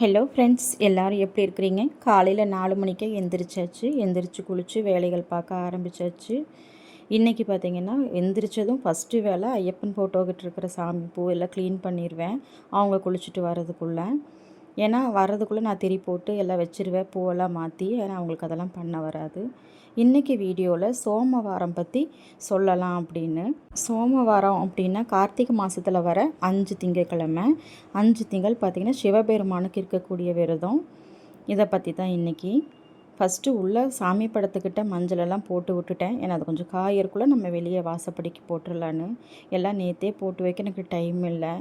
Hello friends, எல்லோரும் எப்படி இருக்கிறீங்க? காலையில் 4 மணிக்கே எந்திரிச்சாச்சு. எந்திரிச்சு குளித்து வேலைகள் பார்க்க ஆரம்பித்தாச்சு. இன்றைக்கி பார்த்திங்கன்னா எந்திரிச்சதும் ஃபஸ்ட்டு வேலை ஐயப்பன் ஃபோட்டோக்கிட்ட இருக்கிற சாமி பூ எல்லாம் க்ளீன் பண்ணிடுவேன் அவங்க குளிச்சுட்டு வர்றதுக்குள்ளே. ஏன்னா வர்றதுக்குள்ளே நான் திரி போட்டு எல்லாம் வச்சுருவேன், பூவெல்லாம் மாற்றி. ஏன்னா அவங்களுக்கு அதெல்லாம் பண்ண வராது. இன்றைக்கி வீடியோவில் சோமவாரம் பற்றி சொல்லலாம் அப்படின்னு. சோமவாரம் அப்படின்னா கார்த்திகை மாதத்தில் வர 5 திங்கட்கிழமை. 5 திங்கள் பார்த்திங்கன்னா சிவபெருமானுக்கு இருக்கக்கூடிய விரதம். இதை பற்றி தான் இன்றைக்கி. ஃபஸ்ட்டு உள்ளே சாமி படத்துக்கிட்ட மஞ்சளெல்லாம் போட்டு விட்டுட்டேன். ஏன்னா அது கொஞ்சம் காயறக்குள்ளே நம்ம வெளியே வாசப்படிக்கு போட்டுடலான்னு. எல்லாம் நேற்றே போட்டு வைக்க எனக்கு டைம் இல்லை.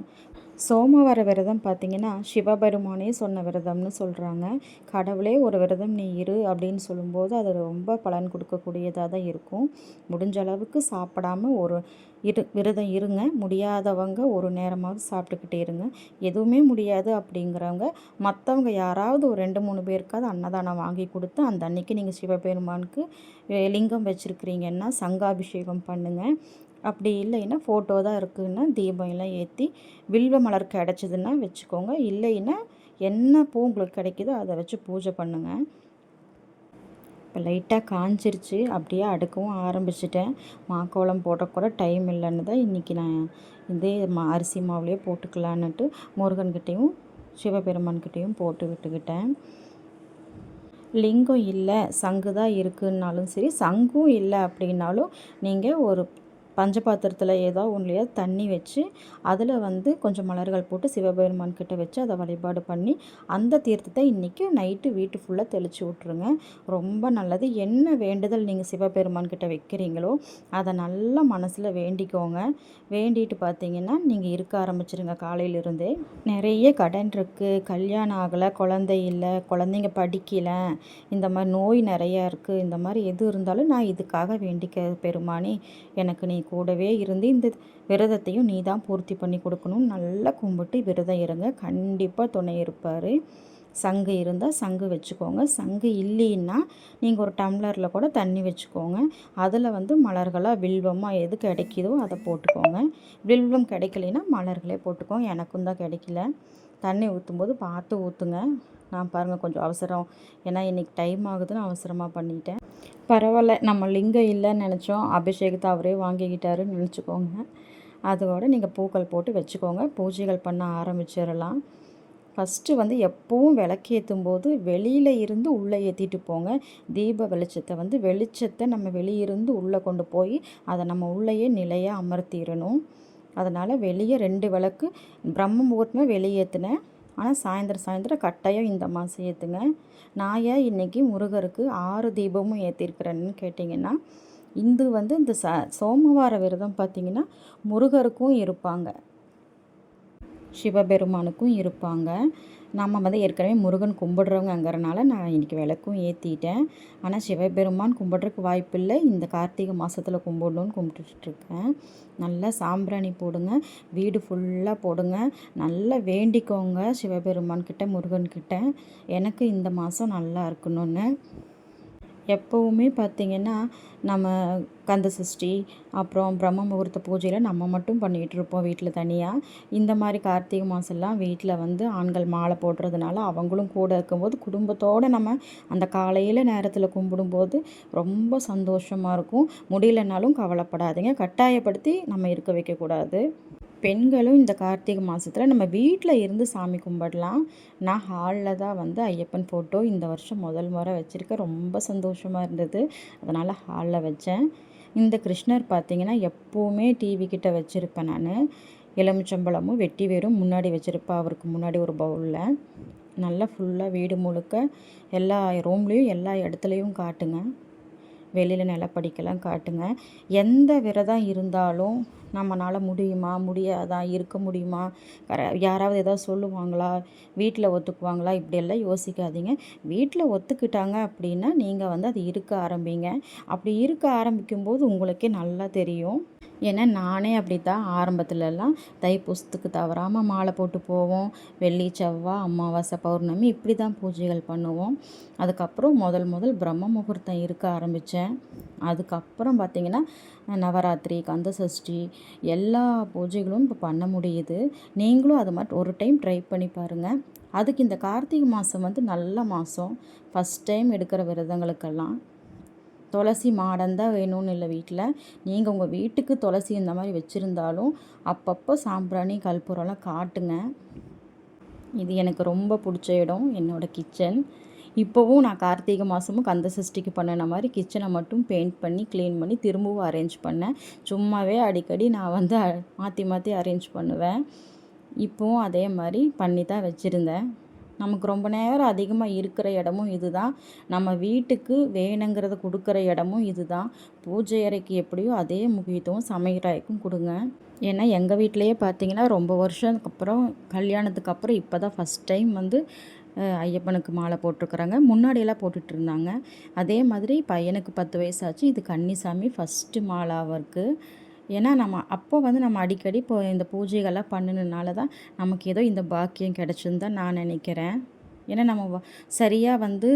சோமவார விரதம் பார்த்திங்கன்னா சிவபெருமானே சொன்ன விரதம்னு சொல்கிறாங்க. கடவுளே ஒரு விரதம் நீ இரு அப்படின்னு சொல்லும்போது அது ரொம்ப பலன் கொடுக்கக்கூடியதாக தான் இருக்கும். முடிஞ்ச அளவுக்கு சாப்பிடாமல் ஒரு விரதம் இருங்க. முடியாதவங்க ஒரு நேரமாவது சாப்பிட்டுக்கிட்டே இருங்க. எதுவுமே முடியாது அப்படிங்கிறவங்க மற்றவங்க யாராவது ஒரு 2-3 பேருக்காவது அன்னதானம் வாங்கி கொடுத்து அந்த அன்னைக்கு நீங்கள் சிவபெருமானுக்கு லிங்கம் வச்சுருக்கிறீங்கன்னா சங்காபிஷேகம் பண்ணுங்கள். அப்படி இல்லைன்னா ஃபோட்டோ தான் இருக்குதுன்னா தீபம் எல்லாம் ஏற்றி வில்வ மலர் கிடச்சிதுன்னா வச்சுக்கோங்க. இல்லைன்னா என்ன பூ உங்களுக்கு கிடைக்குதோ அதை வச்சு பூஜை பண்ணுங்கள். இப்போ லைட்டாக காஞ்சிருச்சு, அப்படியே அடுக்கவும் ஆரம்பிச்சிட்டேன். மாக்கோளம் போடக்கூட டைம் இல்லைன்னு தான் இன்றைக்கி நான் இதே அரிசி மாவுலேயே போட்டுக்கலான்னுட்டு முருகன்கிட்டையும் சிவபெருமான்கிட்டையும் போட்டு விட்டுக்கிட்டேன். லிங்கம் இல்லை, சங்கு தான் இருக்குன்னாலும் சரி, சங்கும் இல்லை அப்படின்னாலும் நீங்கள் ஒரு பஞ்சபாத்திரத்தில் ஏதோ ஒன்றுலையாவது தண்ணி வச்சு அதில் கொஞ்சம் மலர்கள் போட்டு சிவபெருமான் கிட்ட வச்சு அதை வழிபாடு பண்ணி அந்த தீர்த்தத்தை இன்றைக்கி நைட்டு வீட்டு ஃபுல்லாக தெளித்து விட்ருங்க. ரொம்ப நல்லது. என்ன வேண்டுதல் நீங்கள் சிவபெருமான் கிட்ட வைக்கிறீங்களோ அதை நல்லா மனசில் வேண்டிக்கோங்க. வேண்டிட்டு பார்த்தீங்கன்னா நீங்கள் இருக்க ஆரம்பிச்சிருங்க. காலையிலிருந்தே நிறைய கடன் இருக்குது, கல்யாணம் ஆகலை, குழந்தை இல்லை, குழந்தைங்க படிக்கலை, இந்த மாதிரி நோய் நிறையா இருக்குது, இந்த மாதிரி எது இருந்தாலும் நான் இதுக்காக வேண்டிக்க பெருமானே எனக்கு நீ கூடவே இருந்து இந்த விரதத்தையும் நீ தான் பூர்த்தி பண்ணி கொடுக்கணும். நல்லா கும்பிட்டு விரதம் இருங்க. கண்டிப்பாக துணை இருப்பார். சங்கு இருந்தால் சங்கு வச்சுக்கோங்க. சங்கு இல்லைன்னா நீங்கள் ஒரு டம்ளரில் கூட தண்ணி வச்சுக்கோங்க. அதில் மலர்களாக வில்வமாக எது கிடைக்குதோ அதை போட்டுக்கோங்க. வில்வம் கிடைக்கலைன்னா மலர்களே போட்டுக்கோங்க. எனக்கும் தான் கிடைக்கல. தண்ணி ஊற்றும்போது பார்த்து ஊற்றுங்க. நான் பாருங்கள் கொஞ்சம் அவசரம், ஏன்னா இன்றைக்கி டைம் ஆகுதுன்னு அவசரமாக பண்ணிட்டேன். பரவாயில்ல, நம்ம லிங்கம் இல்லைன்னு நினச்சோம், அபிஷேகத்தை அவரே வாங்கிக்கிட்டாருன்னு நினச்சிக்கோங்க. அதோடு நீங்கள் பூக்கள் போட்டு வச்சுக்கோங்க. பூஜைகள் பண்ண ஆரம்பிச்சிடலாம். ஃபஸ்ட்டு எப்பவும் விளக்கேற்றும் போது வெளியில் இருந்து உள்ளே ஏற்றிட்டு போங்க. தீப வெளிச்சத்தை நம்ம வெளியிருந்து உள்ளே கொண்டு போய் அதை நம்ம உள்ளேயே நிலையாக அமர்த்திடணும். அதனால் வெளியே 2 விளக்கு பிரம்ம முகூர்த்தமே வெளியேற்றினேன். ஆனால் சாயந்தரம் கட்டாயம் இந்த மாதம் ஏற்றுங்க. நான் ஏன் இன்றைக்கி முருகருக்கு 6 தீபமும் ஏற்றிருக்கிறேன்னு கேட்டிங்கன்னா, இந்த சோமவார விரதம் பார்த்திங்கன்னா முருகருக்கும் இருப்பாங்க, சிவபெருமானுக்கும் இருப்பாங்க. நம்ம ஏற்கனவே முருகன் கும்பிடுறவங்கங்கிறனால நான் இன்றைக்கி விளக்கும் ஏற்றிட்டேன். ஆனால் சிவபெருமான் கும்பிட்றதுக்கு வாய்ப்பில்லை. இந்த கார்த்திகை மாதத்தில் கும்பிடணுன்னு கும்பிட்டுட்ருக்கேன். நல்லா சாம்பிராணி போடுங்க, வீடு ஃபுல்லாக போடுங்க. நல்லா வேண்டிக்கோங்க சிவபெருமான்கிட்ட, முருகன்கிட்ட எனக்கு இந்த மாதம் நல்லா இருக்கணும்னு. எப்போவுமே பார்த்திங்கன்னா நம்ம கந்த சஷ்டி அப்புறம் பிரம்ம முகூர்த்த பூஜையில் நம்ம மட்டும் பண்ணிகிட்ருப்போம் வீட்டில் தனியாக. இந்த மாதிரி கார்த்திகை மாதம்லாம் வீட்டில் ஆண்கள் மாலை போடுறதுனால அவங்களும் கூட இருக்கும்போது குடும்பத்தோடு நம்ம அந்த காலையில் நேரத்தில் கும்பிடும்போது ரொம்ப சந்தோஷமாக இருக்கும். முடியலனாலும் கவலைப்படாதீங்க, கட்டாயப்படுத்தி நம்ம இருக்க வைக்கக்கூடாது. பெண்களும் இந்த கார்த்திகை மாதத்தில் நம்ம வீட்டில் இருந்து சாமி கும்பிடலாம். நான் ஹாலில் தான் ஐயப்பன் ஃபோட்டோ இந்த வருஷம் முதல் முறை வச்சுருக்கேன். ரொம்ப சந்தோஷமாக இருந்தது, அதனால் ஹாலில் வச்சேன். இந்த கிருஷ்ணர் பார்த்திங்கன்னா எப்போவுமே டிவி கிட்ட வச்சுருப்பேன் நான். எலுமிச்சம்பழமும் வெட்டி வேரும் முன்னாடி வச்சுருப்பேன், அவருக்கு முன்னாடி ஒரு பவுலில். நல்லா ஃபுல்லாக வீடு முழுக்க எல்லா ரூம்லேயும் எல்லா இடத்துலையும் காட்டுங்க. வெளியில் நிலப்படிக்கெல்லாம் காட்டுங்க. எந்த விரதம் இருந்தாலும் நம்மளால் முடியுமா முடியாதா, இருக்க முடியுமா, யாராவது ஏதாவது சொல்லுவாங்களா, வீட்டில் ஒத்துக்குவாங்களா, இப்படியெல்லாம் யோசிக்காதீங்க. வீட்டில் ஒத்துக்கிட்டாங்க அப்படின்னா நீங்கள் அது இருக்க ஆரம்பிங்க. அப்படி இருக்க ஆரம்பிக்கும்போது உங்களுக்கே நல்லா தெரியும். ஏன்னா நானே அப்படி தான் ஆரம்பத்துலலாம் தைப்பூசத்துக்கு தவறாமல் மாலை போட்டு போவோம். வெள்ளி செவ்வாய் அமாவாசை பௌர்ணமி இப்படி தான் பூஜைகள் பண்ணுவோம். அதுக்கப்புறம் முதல் பிரம்ம முகூர்த்தம் இருக்க ஆரம்பித்தேன். அதுக்கப்புறம் பார்த்திங்கன்னா நவராத்திரி, கந்த சஷ்டி எல்லா பூஜைகளும் இப்போ பண்ண முடியுது. நீங்களும் அது மாதிரி ஒரு டைம் ட்ரை பண்ணி பாருங்கள். அதுக்கு இந்த கார்த்திகை மாதம் வந்து நல்ல மாதம். ஃபஸ்ட் டைம் எடுக்கிற விரதங்களுக்கெல்லாம் துளசி மாடம் தான் வேணும்னு இல்லை வீட்டில். நீங்கள் உங்கள் வீட்டுக்கு துளசி இந்த மாதிரி வச்சுருந்தாலும் அப்பப்போ சாம்பிராணி கற்பூரம்லாம் காட்டுங்க. இது எனக்கு ரொம்ப பிடிச்ச இடம், என்னோடய கிச்சன். இப்போவும் நான் கார்த்திகை மாதமும் கந்த சஷ்டிக்கு பண்ணின மாதிரி கிச்சனை மட்டும் பெயிண்ட் பண்ணி க்ளீன் பண்ணி திரும்பவும் அரேஞ்ச் பண்ணேன். சும்மாவே அடிக்கடி நான் வந்து மாற்றி மாற்றி அரேஞ்ச் பண்ணுவேன். இப்போவும் அதே மாதிரி பண்ணி தான் வச்சுருந்தேன். நமக்கு ரொம்ப நேரம் அதிகமாக இருக்கிற இடமும் இது தான். நம்ம வீட்டுக்கு வேணுங்கிறத கொடுக்குற இடமும் இது தான். பூஜை அறைக்கு எப்படியோ அதே முக்கியத்துவம் சமையல் அறைக்கும் கொடுங்க. ஏன்னா எங்கள் வீட்டிலையே பார்த்தீங்கன்னா ரொம்ப வருஷத்துக்கு அப்புறம், கல்யாணத்துக்கு அப்புறம் இப்போ தான் ஃபஸ்ட் டைம் வந்து ஐயப்பனுக்கு மாலை போட்டிருக்குறாங்க. முன்னாடியெல்லாம் போட்டுட்ருந்தாங்க. அதே மாதிரி பையனுக்கு 10 வயசாச்சு. இது கன்னிசாமி ஃபஸ்ட்டு மாலை அவருக்கு. ஏன்னா நம்ம அடிக்கடி இப்போ இந்த பூஜைகள்லாம் பண்ணினனால தான் நமக்கு ஏதோ இந்த பாக்கியம் கிடச்சுன்னு தான் நான் நினைக்கிறேன். ஏன்னா நம்ம சரியாக வந்து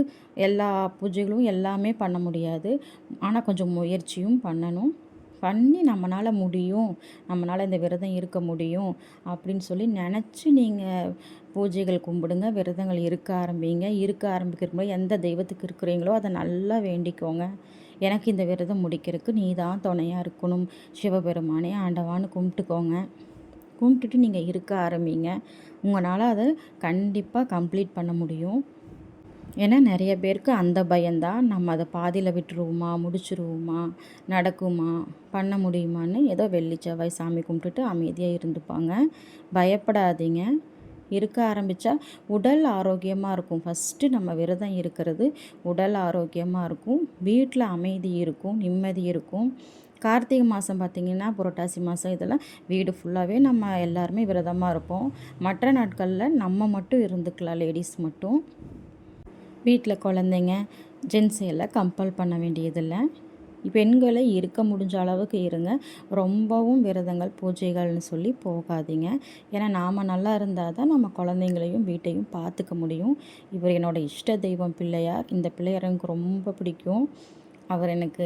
எல்லா பூஜைகளும் எல்லாமே பண்ண முடியாது. ஆனால் கொஞ்சம் முயற்சியும் பண்ணணும். பண்ணி நம்மளால் முடியும், நம்மளால் இந்த விரதம் இருக்க முடியும் அப்படின்னு சொல்லி நினச்சி நீங்கள் பூஜைகள் கும்பிடுங்க, விரதங்கள் இருக்க ஆரம்பிங்க. இருக்க ஆரம்பிக்கிறப்போ எந்த தெய்வத்துக்கு இருக்கிறீங்களோ அதை நல்லா வேண்டிக்கோங்க. எனக்கு இந்த விரதம் முடிக்கிறதுக்கு நீ தான் துணையாக இருக்கணும் சிவபெருமானே ஆண்டவான்னு கும்பிட்டுக்கோங்க. கும்பிட்டுட்டு நீங்கள் இருக்க ஆரம்பிங்க. உங்களால் அதை கண்டிப்பாக கம்ப்ளீட் பண்ண முடியும். ஏன்னா நிறைய பேருக்கு அந்த பயம்தான், நம்ம அதை பாதியில் விட்டுருவோமா, முடிச்சிருவோமா, நடக்குமா, பண்ண முடியுமான்னு ஏதோ வெள்ளி செவ்வாய் சாமி கும்பிட்டுட்டு அமைதியாக இருந்துப்பாங்க. பயப்படாதீங்க. இருக்க ஆரம்பித்தா உடல் ஆரோக்கியமாக இருக்கும். ஃபஸ்ட்டு நம்ம விரதம் இருக்கிறது உடல் ஆரோக்கியமாக இருக்கும், வீட்டில் அமைதி இருக்கும், நிம்மதி இருக்கும். கார்த்திகை மாதம் பார்த்திங்கன்னா புரட்டாசி மாதம் இதெல்லாம் வீடு ஃபுல்லாகவே நம்ம எல்லாருமே விரதமாக இருப்போம். மற்ற நாட்களில் நம்ம மட்டும் இருந்துக்கலாம், லேடிஸ் மட்டும். வீட்டில் குழந்தைங்க ஜென்ஸை எல்லாம் கம்பல் பண்ண வேண்டியதில்லை. பெண்களை இருக்க முடிஞ்ச அளவுக்கு இருங்க. ரொம்பவும் விரதங்கள் பூஜைகள்னு சொல்லி போகாதீங்க. ஏன்னா நாம் நல்லா இருந்தால் தான் நம்ம குழந்தைங்களையும் வீட்டையும் பார்த்துக்க முடியும். இவர் என்னோடய இஷ்ட தெய்வம் பிள்ளையார். இந்த பிள்ளையார் எனக்கு ரொம்ப பிடிக்கும். அவர் எனக்கு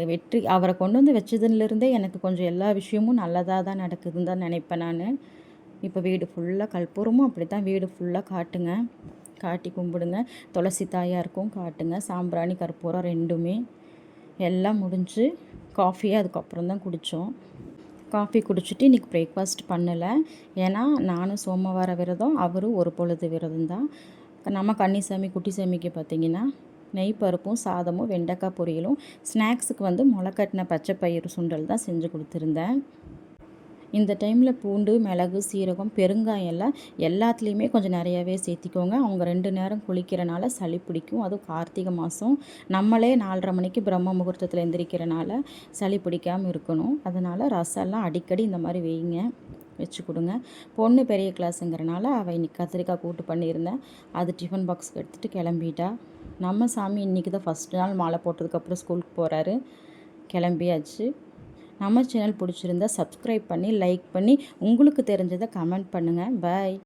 அவரை கொண்டு வந்து வச்சதுலேருந்தே எனக்கு கொஞ்சம் எல்லா விஷயமும் நல்லதாக தான் நடக்குதுன்னு தான் நினைப்பேன் நான். இப்போ வீடு ஃபுல்லாக கற்பூரமும் அப்படி தான் வீடு ஃபுல்லாக காட்டுங்க, காட்டி கும்பிடுங்க. துளசி தாயாருக்கும் காட்டுங்க, சாம்பிராணி கற்பூரம் ரெண்டுமே. எல்லாம் முடிஞ்சு காஃபியே அதுக்கப்புறம் தான் குடித்தோம். காஃபி குடிச்சிட்டு இன்றைக்கி பிரேக்ஃபாஸ்ட் பண்ணலை. ஏன்னா நானும் சோமவார விரதம், அவரும் ஒரு பொழுது விரதம் தான். நம்ம கன்னிசாமி குட்டிசாமிக்கு பார்த்திங்கன்னா நெய் பருப்பும் சாதமும் வெண்டைக்காய் பொரியலும், ஸ்நாக்ஸுக்கு வந்து முளைக்கட்டின பச்சை பயிறு சுண்டல் தான் செஞ்சு கொடுத்துருந்தேன். இந்த டைமில் பூண்டு, மிளகு, சீரகம், பெருங்காயம் எல்லாம் எல்லாத்துலேயுமே கொஞ்சம் நிறையாவே சேர்த்திக்கோங்க. அவங்க 2 நேரம் குளிக்கிறனால சளி பிடிக்கும். அதுவும் கார்த்திகை மாதம் நம்மளே 4:30 மணிக்கு பிரம்ம முகூர்த்தத்தில் எந்திரிக்கிறனால சளி பிடிக்காமல் இருக்கணும். அதனால் ரசம்லாம் அடிக்கடி இந்த மாதிரி வச்சு கொடுங்க. பொண்ணு பெரிய கிளாஸுங்கிறனால அவள் இன்றைக்கி கத்திரிக்காய் கூட்டு பண்ணியிருந்தேன். அது டிஃபன் பாக்ஸுக்கு எடுத்துகிட்டு கிளம்பிட்டா. நம்ம சாமி இன்றைக்கி தான் ஃபஸ்ட் நாள் மாலை போட்டதுக்கப்புறம் ஸ்கூலுக்கு போகிறாரு. கிளம்பியாச்சு. நம்ம சேனல் பிடிச்சிருந்தா சப்ஸ்கிரைப் பண்ணி, லைக் பண்ணி, உங்களுக்கு தெரிஞ்சதை கமெண்ட் பண்ணுங்கள். பாய்.